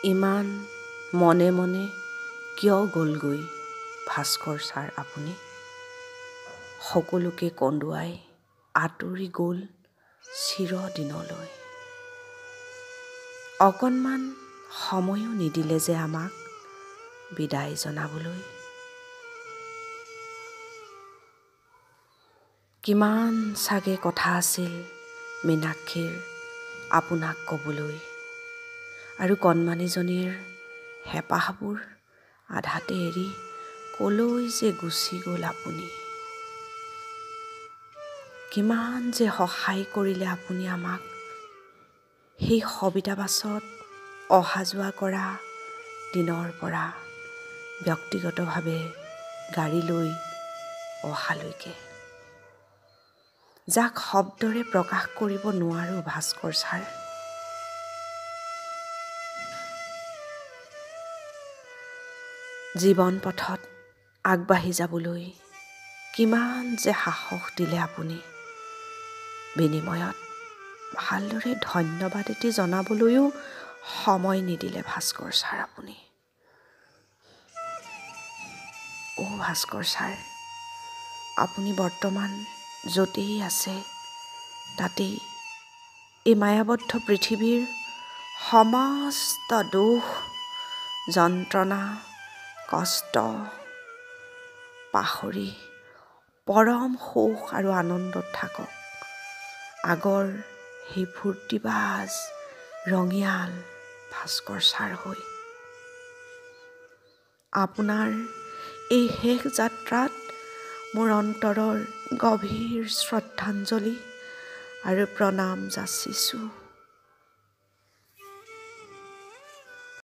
ইমান মনে মনে কিয় গ'লগৈ ভাস্কৰ ছাৰ আপুনি? সকলোকে কন্দুৱাই আঁতৰি গ'ল চিৰদিনলৈ। অকণমান সময়ো নিদিলে যে আমাক বিদায় জনাবলৈ। কিমান চাগে কথা আছিল মীনাক্ষীৰ আপোনাক ক'বলৈ, আৰু কণমানিজনীৰ হেঁপাহবোৰ আধাতে এৰি ক'লৈ যে গুচি গ'ল আপুনি। কিমান যে সহায় কৰিলে আপুনি আমাক সেই সবিতা বাছত অহা যোৱা কৰা দিনৰ পৰা ব্যক্তিগতভাৱে গাড়ী লৈ অহালৈকে, যাক শব্দৰে প্ৰকাশ কৰিব নোৱাৰো ভাস্কৰ ছাৰ। জীৱন পথত আগবাঢ়ি যাবলৈ কিমান যে সাহস দিলে আপুনি, বিনিময়ত ভালদৰে ধন্যবাদ এটি জনাবলৈও সময় নিদিলে ভাস্কৰ ছাৰ আপুনি। ভাস্কৰ ছাৰ, আপুনি বৰ্তমান য'তেই আছে তাতেই এই মায়াবদ্ধ পৃথিৱীৰ সমস্ত দুখ, যন্ত্ৰণা, কষ্ট পাহৰি পৰম সুখ আৰু আনন্দত থাকক। আগৰ সেই ফূৰ্তিবাজ ৰঙিয়াল ভাস্কৰ ছাৰ হৈ। আপোনাৰ এই শেষ যাত্ৰাত মোৰ অন্তৰৰ গভীৰ শ্ৰদ্ধাঞ্জলি আৰু প্ৰণাম যাচিছোঁ।